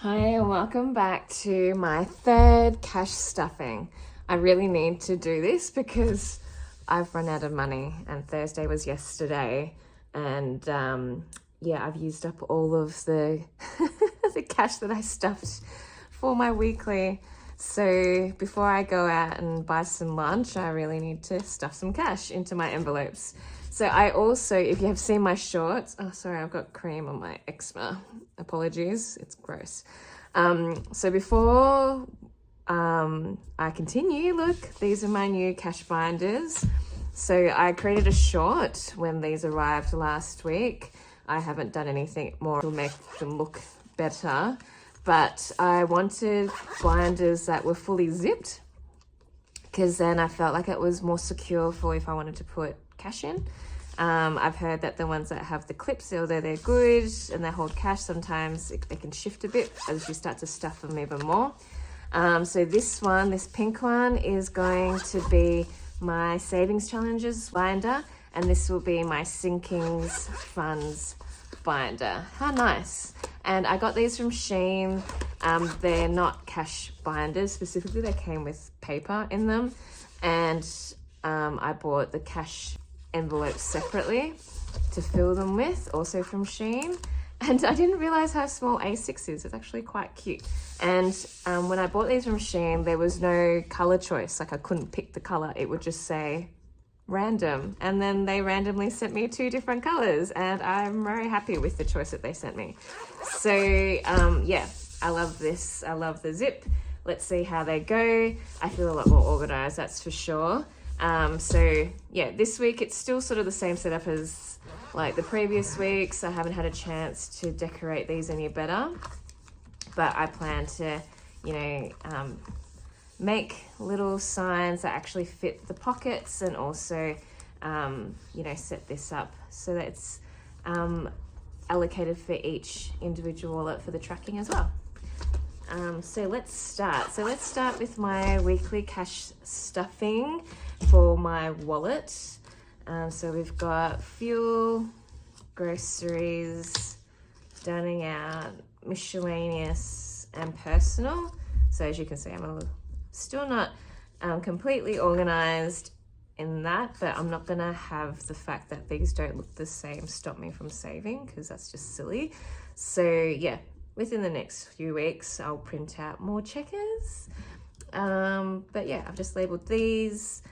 Hi, and welcome back to my third cash stuffing. I really need to do this because I've run out of money, and Thursday was yesterday, and I've used up all of the the cash that I stuffed for my weekly. So before I go out and buy some lunch, I really need to stuff some cash into my envelopes. So I also, if you have seen my shorts, oh sorry, I've got cream on my eczema. Apologies, it's gross. So before I continue, look, these are my new cash binders. So I created a short when these arrived last week. I haven't done anything more to make them look better, but I wanted binders that were fully zipped because then I felt like it was more secure for if I wanted to put cash in. I've heard that the ones that have the clips, although they're good and they hold cash, sometimes they can shift a bit as you start to stuff them even more. So this pink one, is going to be my savings challenges binder, and this will be my sinkings funds binder. How nice. And I got these from Shein. They're not cash binders specifically, they came with paper in them, and I bought the cash envelopes separately to fill them with, also from Shein. And I didn't realize how small A6 is. It's actually quite cute. And when I bought these from Shein, there was no color choice. Like I couldn't pick the color. It would just say random. And then they randomly sent me 2 different colors. And I'm very happy with the choice that they sent me. So I love this. I love the zip. Let's see how they go. I feel a lot more organized, that's for sure. This week it's still sort of the same setup as like the previous weeks. I haven't had a chance to decorate these any better, but I plan to, make little signs that actually fit the pockets, and also, set this up so that it's allocated for each individual wallet for the tracking as well. So let's start. So let's start with my weekly cash stuffing for my wallet. So we've got fuel, groceries, dining out, miscellaneous, and personal. So as you can see, I'm still not completely organized in that, but I'm not gonna have the fact that these don't look the same stop me from saving, because that's just silly. So yeah, within the next few weeks, I'll print out more checkers. I've just labeled these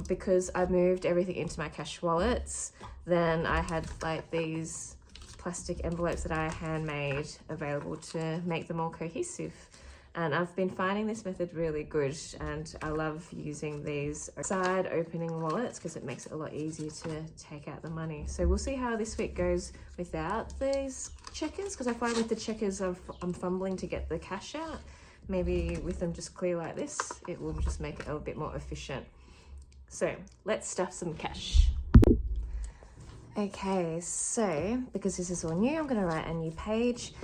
because I moved everything into my cash wallets. Then I had like these plastic envelopes that I handmade available to make them all cohesive. And I've been finding this method really good, and I love using these side opening wallets because it makes it a lot easier to take out the money. So we'll see how this week goes without these checkers, because I find with the checkers I'm fumbling to get the cash out. Maybe with them just clear like this, it will just make it a little bit more efficient. So let's stuff some cash. Okay, so because this is all new, I'm gonna write a new page.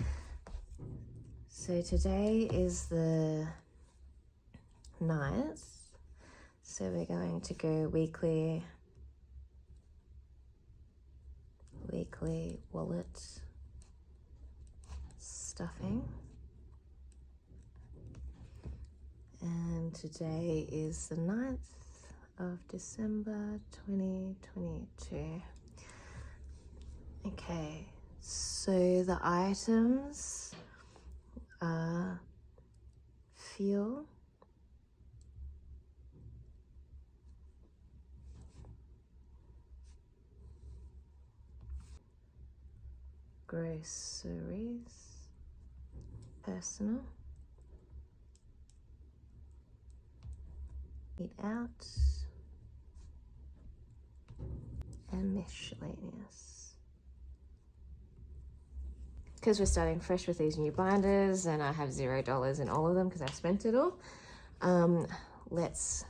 So today is the 9th. So we're going to go weekly wallet stuffing. And today is the 9th of December 2022. Okay, so the items are fuel, groceries, personal, eat out, and miscellaneous. Because we're starting fresh with these new binders and I have $0 in all of them because I've spent it all, let's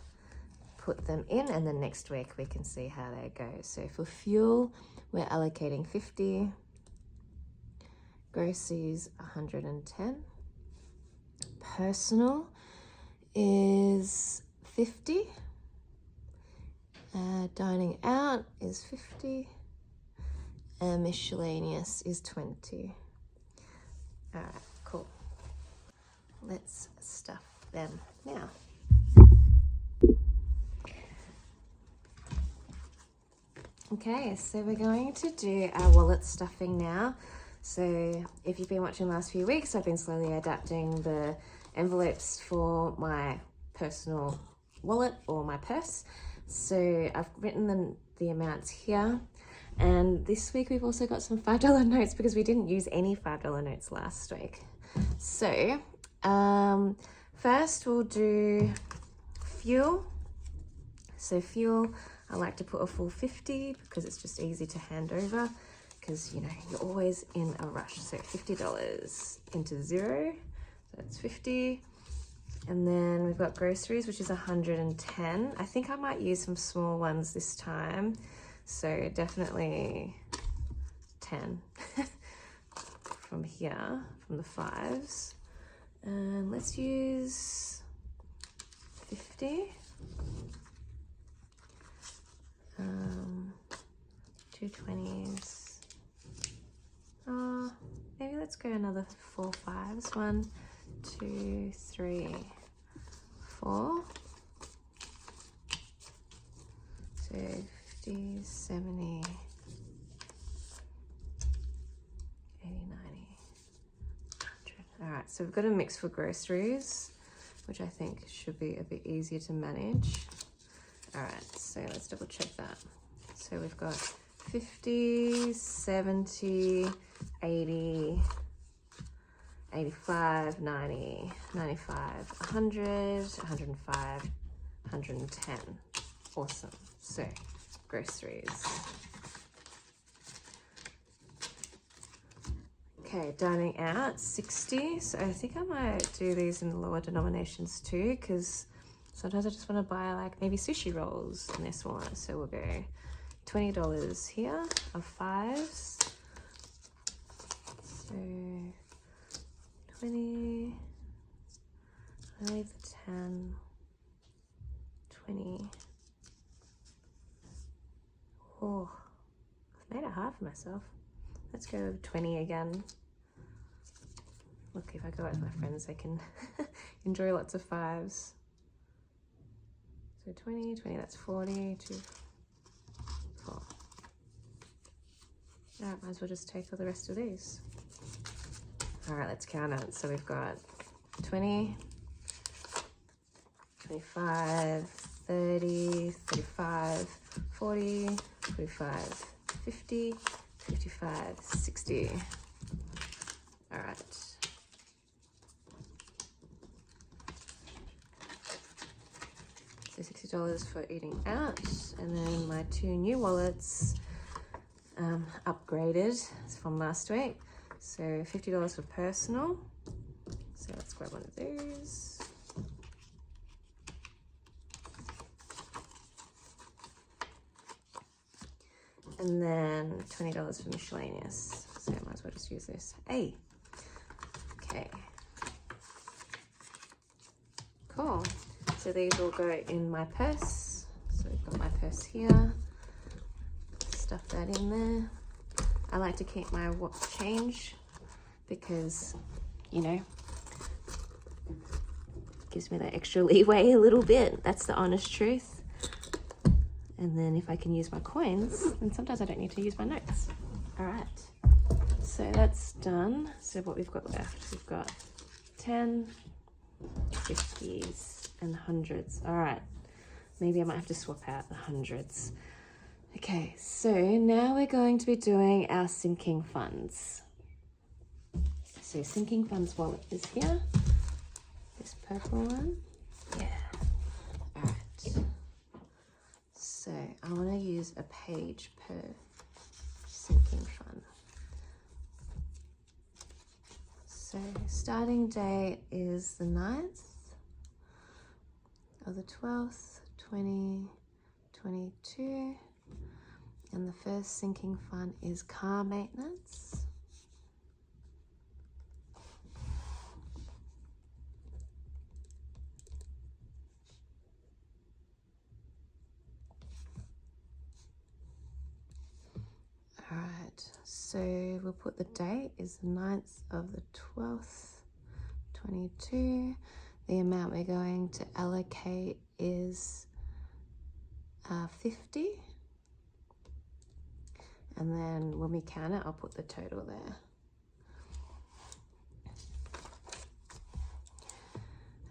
put them in, and then next week we can see how they go. So for fuel, we're allocating 50, groceries 110, personal is 50, dining out is 50, and miscellaneous is 20. All right, cool. let's stuff them now. Okay, so we're going to do our wallet stuffing now. So if you've been watching the last few weeks, I've been slowly adapting the envelopes for my personal wallet or my purse. So I've written the amounts here. And this week we've also got some $5 notes because we didn't use any $5 notes last week. So first we'll do fuel. So fuel, I like to put a full 50 because it's just easy to hand over because, you know, you're always in a rush. So $50 into 0, so that's 50. And then we've got groceries, which is 110. I think I might use some small ones this time. So definitely 10 from here, from the 5s. And let's use 50. 2 20s. Maybe let's go another 4 5s. 1, 2, 3, 4. So 50, 70, 80, 90, 100. All right, so we've got a mix for groceries, which I think should be a bit easier to manage. All right, so let's double check that. So we've got 50, 70, 80, 85, 90, 95, 100, 105, 110. Awesome. So, groceries. Okay, dining out, 60. So I think I might do these in lower denominations too, because sometimes I just want to buy like maybe sushi rolls and they're smaller. So we'll go $20 here of 5s. So 20, I leave the 10, 20. Oh, I've made it hard for myself. Let's go 20 again. Look, if I go out with my friends, I can enjoy lots of 5s. So 20, that's 40, 2, 4. All right, might as well just take all the rest of these. All right, let's count it. So we've got 20, 25, 30, 35, 40, 45, 50, 55, 60. All right. So $60 for eating out. And then my 2 new wallets, upgraded from last week. So $50 for personal. So let's grab one of these. And then $20 for miscellaneous. So I might as well just use this. Hey. Okay. Cool. So these will go in my purse. So we've got my purse here. Stuff that in there. I like to keep my change because, you know, gives me that extra leeway a little bit. That's the honest truth. And then if I can use my coins, then sometimes I don't need to use my notes. All right, so that's done. So what we've got left, we've got 10, 50s, and 100s. All right, maybe I might have to swap out the 100s. Okay, so now we're going to be doing our sinking funds. So sinking funds wallet is here. This purple one. Yeah. All right. So I want to use a page per sinking fund. So starting date is the 9th of the 12th, 2022. And the first sinking fund is car maintenance. All right, so we'll put the date is the 9th of the 12th, 22. The amount we're going to allocate is 50. And then when we count it, I'll put the total there.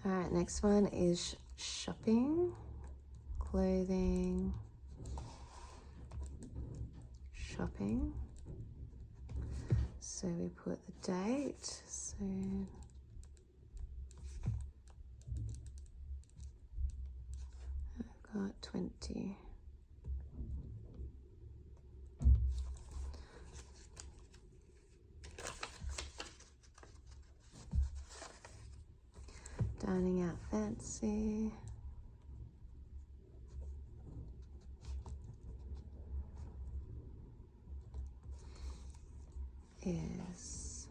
All right, next one is shopping, clothing, shopping. So we put the date, so I've got 20. Dining out fancy. Is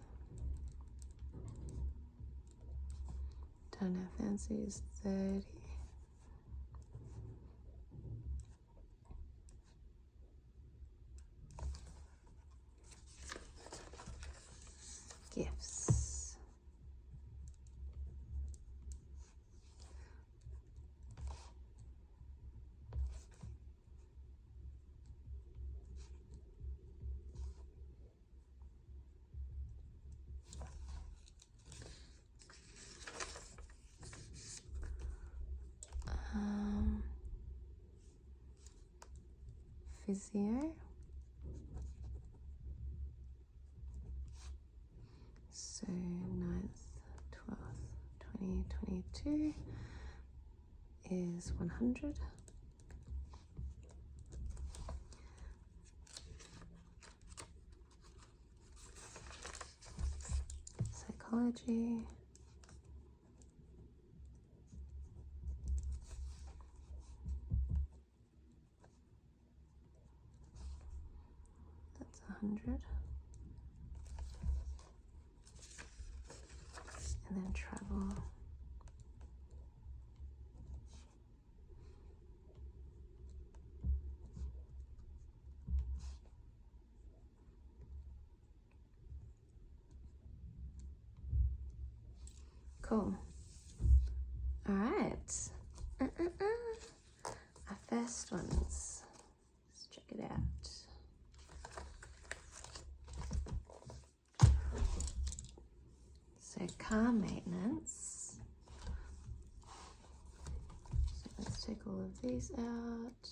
dining out fancy is 30. Gifts. Physio. So 9th, 12th, 2022 is 100. Psychology. That's 100. And then travel. Cool. All right. Our first ones. Let's check it out. So car maintenance. So let's take all of these out.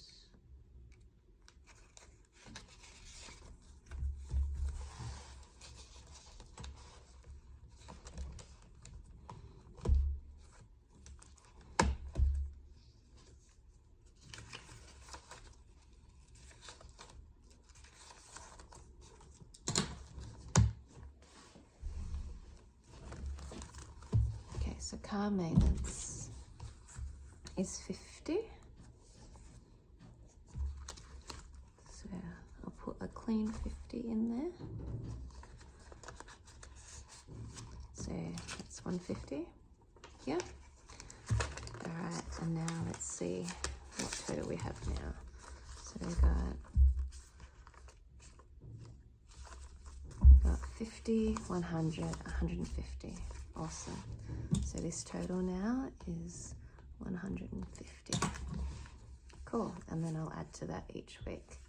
So car maintenance is 50. So I'll put a clean 50 in there. So that's 150. Yeah. All right, and now let's see what total we have now. So we got 50, 100, 150. Awesome. So this total now is 150. Cool. And then I'll add to that each week.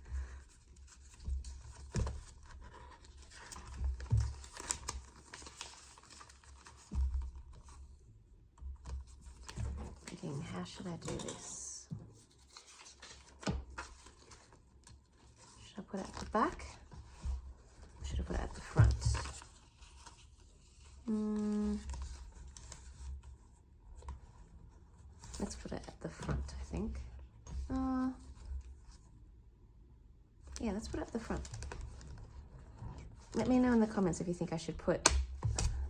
Thinking, how should I do this? Should I put it at the back? Or should I put it at the front? Let's put it at the front, I think. Yeah, let's put it at the front. Let me know in the comments if you think I should put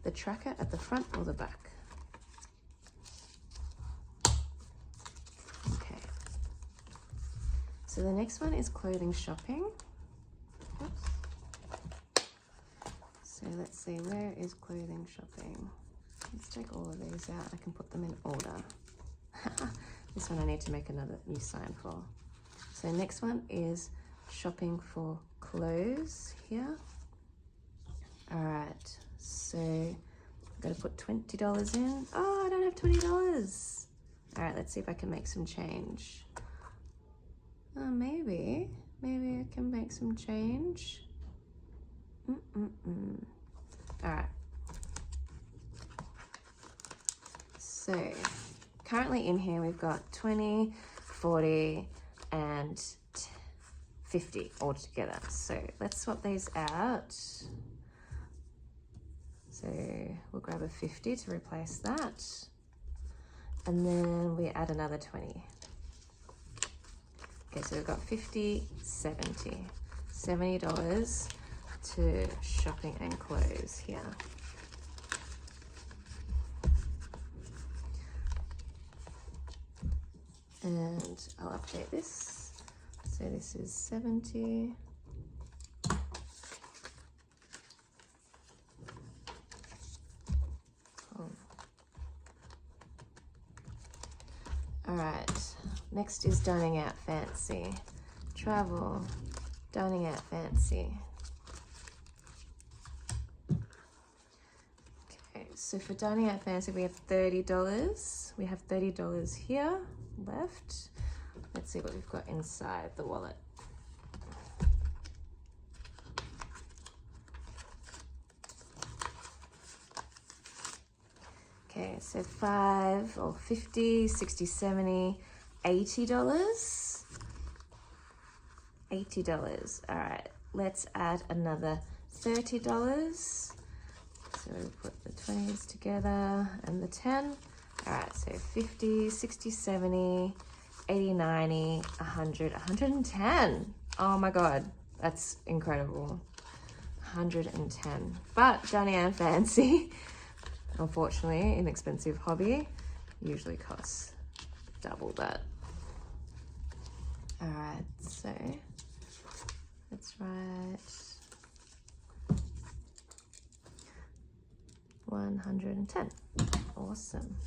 the tracker at the front or the back. Okay. So the next one is clothing shopping. Oops. So let's see, where is clothing shopping? Let's take all of these out. I can put them in order. This one I need to make another new sign for. So next one is shopping for clothes here. All right, so Gotta put $20 in. Oh, I don't have $20. All right, let's see if I can make some change. Oh, maybe I can make some change. All right. So currently in here, we've got 20, 40, and 50 all together. So let's swap these out. So we'll grab a 50 to replace that. And then we add another 20. Okay, so we've got 50, 70. $70 to shopping and clothes here. And I'll update this. So this is 70. All right, next is dining out fancy. Travel, dining out fancy. Okay, so for dining out fancy, we have $30. We have $30 here left. Let's see what we've got inside the wallet. Okay, so 5 or 50, 60, 70, $80. $80. All right, let's add another $30. So we'll put the 20s together and the 10. All right, so 50, 60, 70, 80, 90, 100, 110. Oh my God, that's incredible. 110. But dining out fancy, unfortunately, inexpensive hobby, usually costs double that. All right, so let's write 110. Awesome.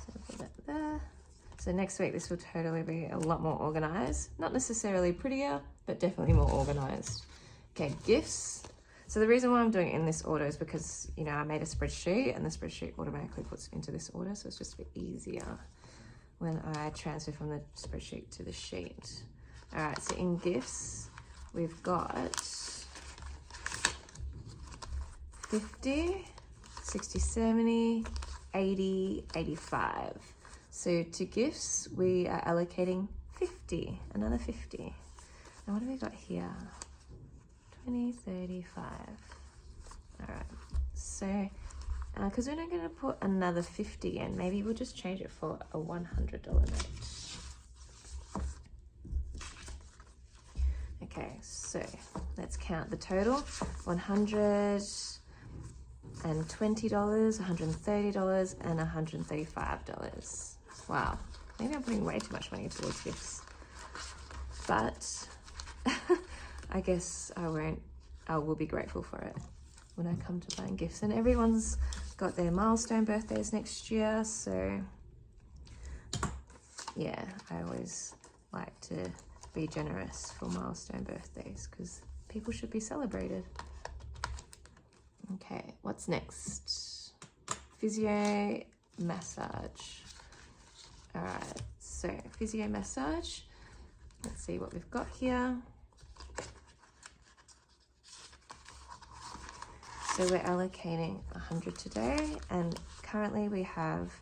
So put that there. So next week, this will totally be a lot more organized. Not necessarily prettier, but definitely more organized. Okay, gifts. So the reason why I'm doing it in this order is because, you know, I made a spreadsheet and the spreadsheet automatically puts into this order. So it's just a bit easier when I transfer from the spreadsheet to the sheet. All right, so in gifts, we've got 50, 60, 70, 80, 85. So to gifts, we are allocating 50, another 50. Now what have we got here? 20, 35. All right, so because we're not going to put another 50 in, maybe we'll just change it for a $100 note. Okay, so let's count the total. $120, $130, and $135. Wow, maybe I'm putting way too much money towards gifts, but I guess I will be grateful for it when I come to buying gifts. And everyone's got their milestone birthdays next year, so yeah, I always like to be generous for milestone birthdays because people should be celebrated. Okay, what's next? Physio massage. All right, so physio massage. Let's see what we've got here. So we're allocating 100 today, and currently we have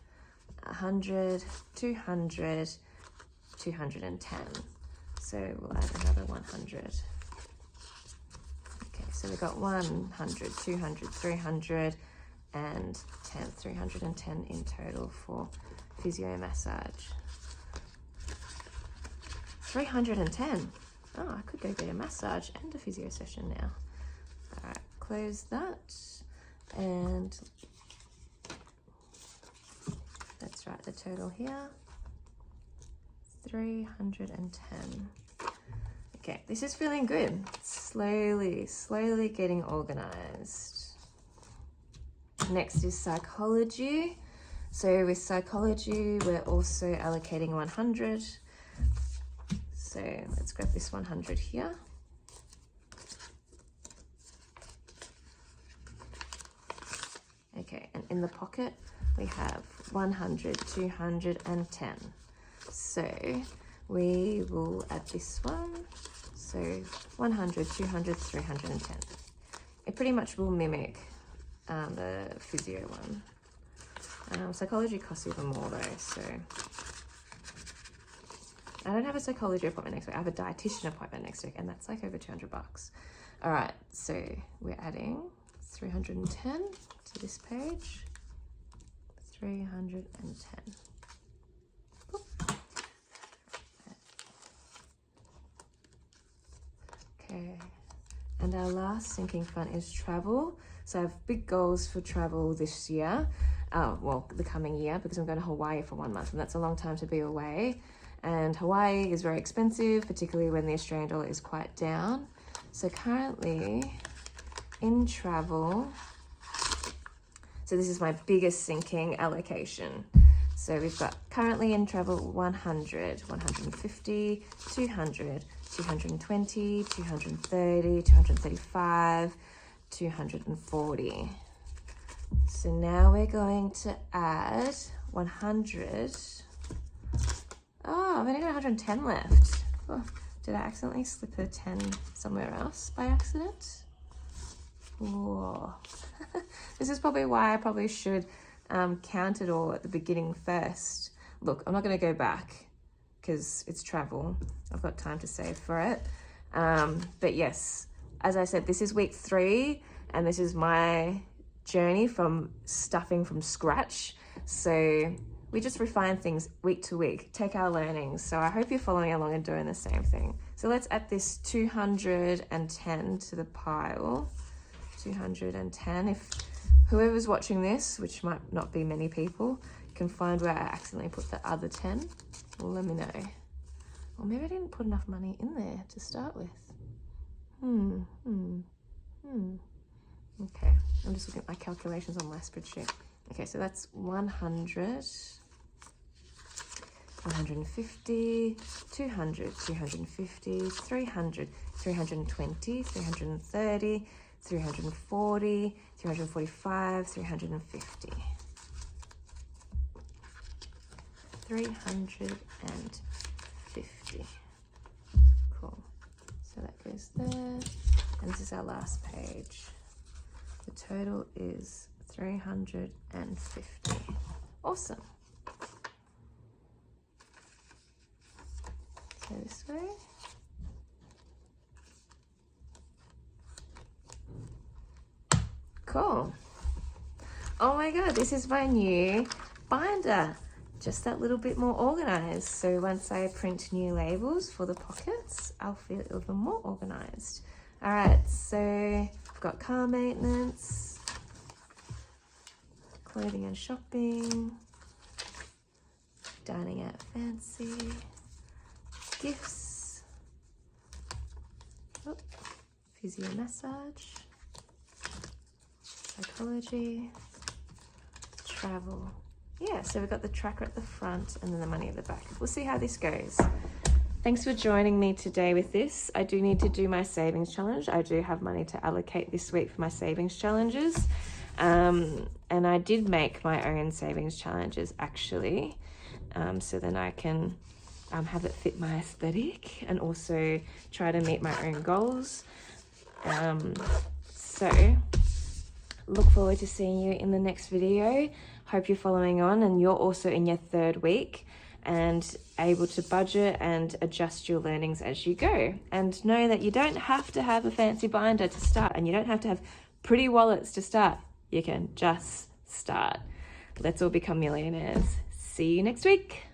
100, 200, 210. So we'll add another 100. Okay, so we've got 100, 200, 300, and 10, 310 in total for physio massage. 310. Oh, I could go get a massage and a physio session now. All right, close that, and let's write the total here. 310. Okay, this is feeling good. Slowly getting organized. Next is psychology. So with psychology, we're also allocating 100. So let's grab this 100 here. Okay, and in the pocket, we have 100, 200, and 10. So we will add this one. So 100, 200, 310. It pretty much will mimic the physio one. Psychology costs even more though, so I don't have a psychology appointment next week. I have a dietitian appointment next week, and that's like over $200. All right, so we're adding 310 to this page. 310. Okay, and our last sinking fund is travel. So I have big goals for travel this year. Well, the coming year, because I'm going to Hawaii for 1 month, and that's a long time to be away. And Hawaii is very expensive, particularly when the Australian dollar is quite down. So currently in travel, so this is my biggest sinking allocation. So we've got currently in travel 100, 150, 200, 220, 230, 235, 240. So now we're going to add 100. Oh, I've only got 110 left. Oh, did I accidentally slip a 10 somewhere else by accident? Whoa. This is probably why I probably should count it all at the beginning first. Look, I'm not going to go back because it's travel. I've got time to save for it. But yes, as I said, this is week 3 and this is my journey from stuffing from scratch. So we just refine things week to week, take our learnings. So I hope you're following along and doing the same thing. So let's add this 210 to the pile. 210. If whoever's watching this, which might not be many people, can find where I accidentally put the other 10, well, let me know. Or maybe I didn't put enough money in there to start with. Okay, I'm just looking at my calculations on my spreadsheet. Okay, so that's 100, 150, 200, 250, 300, 320, 330, 340, 345, 350. 350. Cool. So that goes there. And this is our last page. The total is 350. Awesome. So this way. Cool. Oh my god, this is my new binder. Just that little bit more organized. So once I print new labels for the pockets, I'll feel even more organized. All right, so I've got car maintenance, clothing and shopping, dining out fancy, gifts, physio massage, psychology, travel. Yeah, so we've got the tracker at the front and then the money at the back. We'll see how this goes. Thanks for joining me today with this. I do need to do my savings challenge. I do have money to allocate this week for my savings challenges. And I did make my own savings challenges actually. So then I can have it fit my aesthetic and also try to meet my own goals. So look forward to seeing you in the next video. Hope you're following on and you're also in your 3rd week and able to budget and adjust your learnings as you go. And know that you don't have to have a fancy binder to start and you don't have to have pretty wallets to start. You can just start. Let's all become millionaires. See you next week.